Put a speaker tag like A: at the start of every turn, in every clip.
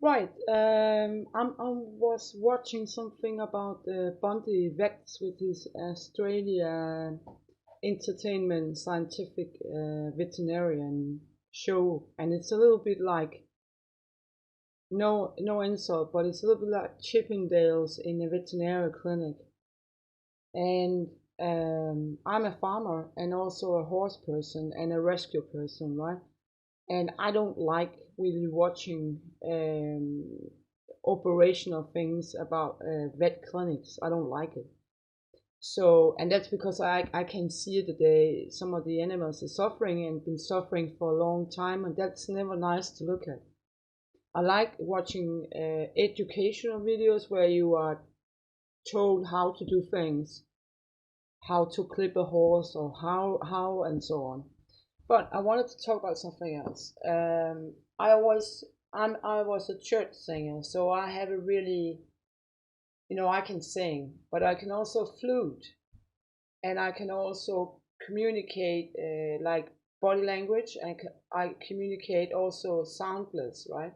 A: Right. I was watching something about Bondi Vets, which is Australia entertainment scientific veterinarian show, and it's a little bit like no insult, but it's a little bit like Chippendales in a veterinary clinic. And I'm a farmer and also a horse person and a rescue person, right? And I don't like really watching operational things about vet clinics. I don't like it. So, and that's because I can see that some of the animals are suffering and been suffering for a long time, and that's never nice to look at. I like watching educational videos where you are told how to do things, how to clip a horse, or how and so on. But I wanted to talk about something else. I was a church singer, so I have a really, I can sing, but I can also flute, and I can also communicate like body language, and I communicate also soundless, right?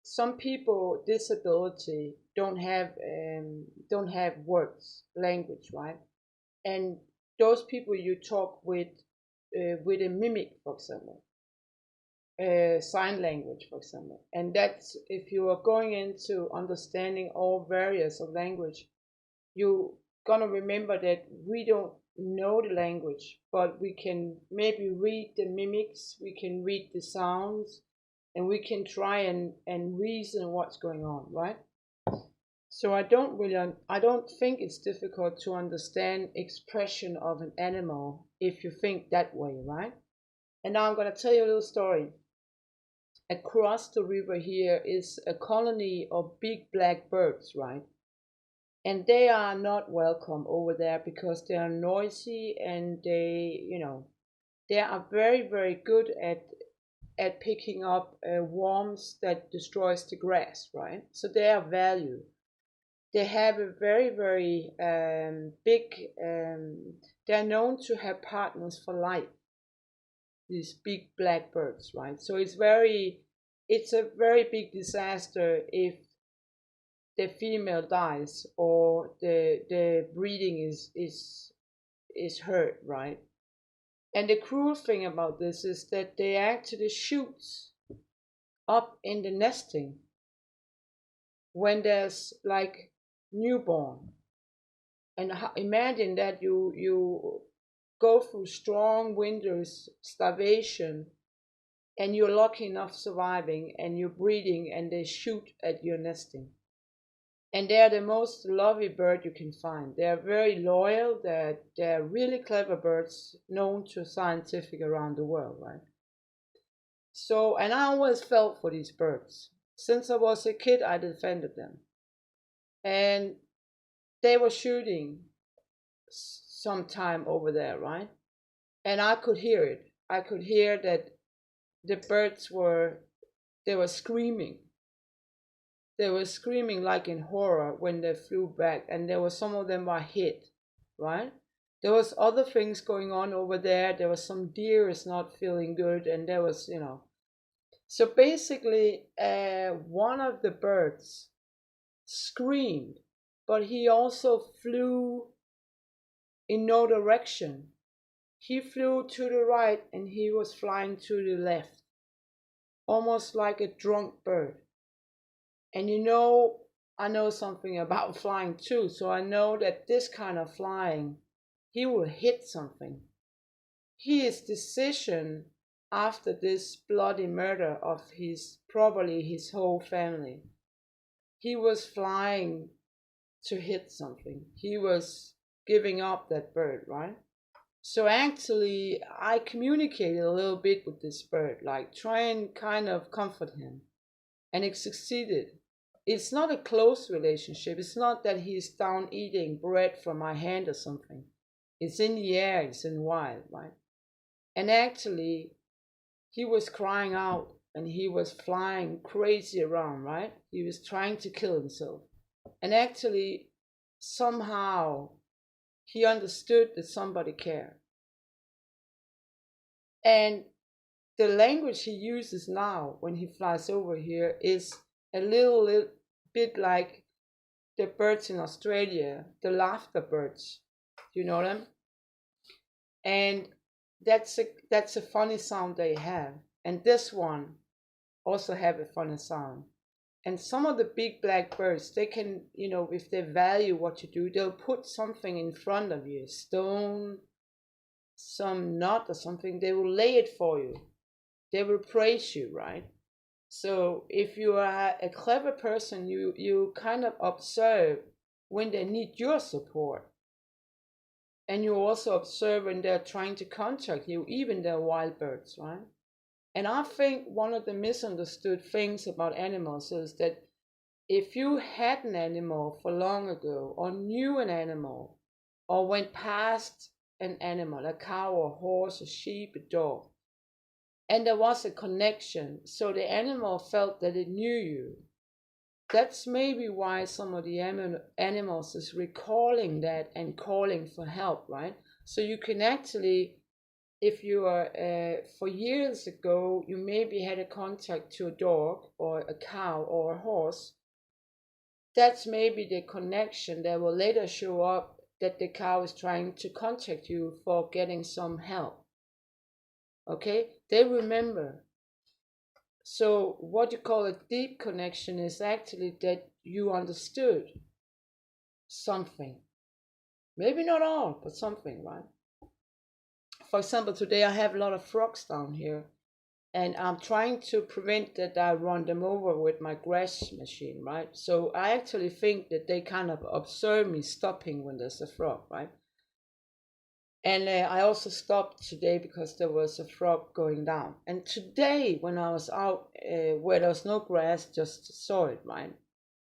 A: Some people disability don't have words, language, right? And those people you talk with a mimic, for example, sign language, for example. And that's if you are going into understanding all various of language, you're gonna remember that we don't know the language, but we can maybe read the mimics, we can read the sounds, and we can try and reason what's going on, right? So I don't think it's difficult to understand expression of an animal if you think that way, right? And now I'm going to tell you a little story. Across the river here is a colony of big black birds, right? And they are not welcome over there because they are noisy and they are very, very good at picking up worms that destroys the grass, right? So they are valued. They have a very, very big, they're known to have partners for life, these big black birds, right? So it's a very big disaster if the female dies or the breeding is hurt, right? And the cruel thing about this is that they actually shoot up in the nesting when there's like newborn. And imagine that you go through strong winters, starvation, and you're lucky enough surviving, and you're breeding, and they shoot at your nesting. And they're the most lovely bird you can find. They're very loyal. They're really clever birds, known to scientific around the world, right? So, and I always felt for these birds. Since I was a kid, I defended them, and they were shooting sometime over there, right? And I could hear it. I could hear that the birds they were screaming. They were screaming like in horror when they flew back, and there were some of them were hit, right? There was other things going on over there. There was some deers not feeling good, and there was, So basically, one of the birds screamed, but he also flew in no direction. He flew to the right and he was flying to the left, almost like a drunk bird. And I know something about flying too, so I know that this kind of flying, he will hit something. His decision after this bloody murder of probably his whole family, he was flying to hit something. He was giving up that bird, right? So actually, I communicated a little bit with this bird, like try and kind of comfort him, and it succeeded. It's not a close relationship. It's not that he's down eating bread from my hand or something. It's in the air. It's in wild, right? And actually, he was crying out and he was flying crazy around, right? He was trying to kill himself. And actually, somehow, he understood that somebody cared. And the language he uses now when he flies over here is a little bit like the birds in Australia, the laughter birds. You know them? And that's a funny sound they have. And this one also have a funny sound. And some of the big black birds, they can, if they value what you do, they'll put something in front of you, a stone, some nut or something. They will lay it for you. They will praise you, right? So if you are a clever person, you kind of observe when they need your support. And you also observe when they're trying to contact you, even they're wild birds, right? And I think one of the misunderstood things about animals is that if you had an animal for long ago, or knew an animal, or went past an animal, a cow, a horse, a sheep, a dog, and there was a connection, so the animal felt that it knew you, that's maybe why some of the animals is recalling that and calling for help, right? So you can actually, if you are, for years ago, you maybe had a contact to a dog or a cow or a horse, that's maybe the connection that will later show up that the cow is trying to contact you for getting some help. Okay? They remember. So what you call a deep connection is actually that you understood something. Maybe not all, but something, right? For example, today I have a lot of frogs down here, and I'm trying to prevent that I run them over with my grass machine, right? So I actually think that they kind of observe me stopping when there's a frog, right? And I also stopped today because there was a frog going down. And today, when I was out where there was no grass, just soil, right?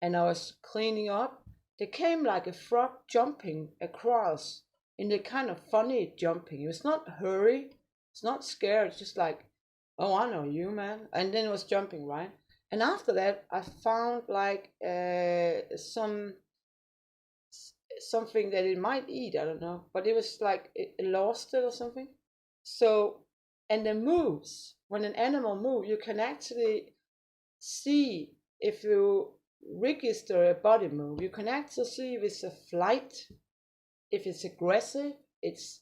A: And I was cleaning up, there came like a frog jumping across in the kind of funny jumping. It was not hurry, it's not scared, it's just like, oh, I know you, man. And then it was jumping, right? And after that, I found like something that it might eat, I don't know, but it was like it lost it or something. So, and the moves, when an animal moves, you can actually see, if you register a body move, you can actually see if it's a flight, if it's aggressive, it's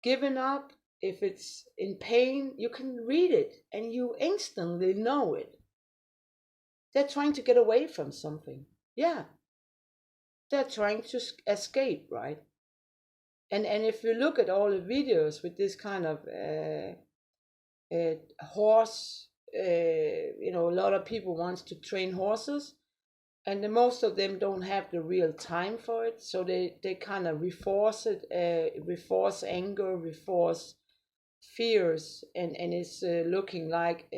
A: given up, if it's in pain. You can read it and you instantly know it. They're trying to get away from something. Yeah, they're trying to escape, right? And if you look at all the videos with this kind of horse, a lot of people wants to train horses, and most of them don't have the real time for it, so they kind of reforce it, reforce anger, reforce fears, and it's looking like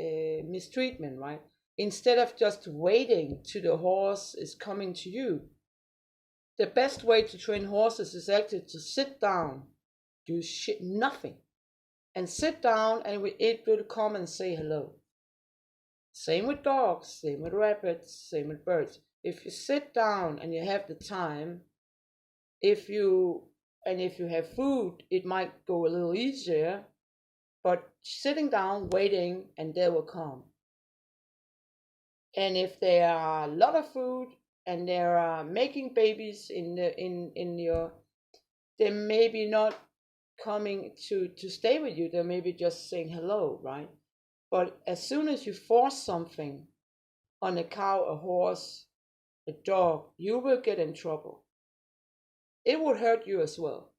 A: mistreatment, right? Instead of just waiting till the horse is coming to you. The best way to train horses is actually to sit down, do nothing, and sit down, and it will come and say hello. Same with dogs, same with rabbits, same with birds. If you sit down and you have the time, if you have food, it might go a little easier, but sitting down, waiting, and they will come. And if there are a lot of food and they are making babies in your, they may be not coming to stay with you, they may be just saying hello, right? But as soon as you force something on a cow, a horse, a dog, you will get in trouble. It will hurt you as well.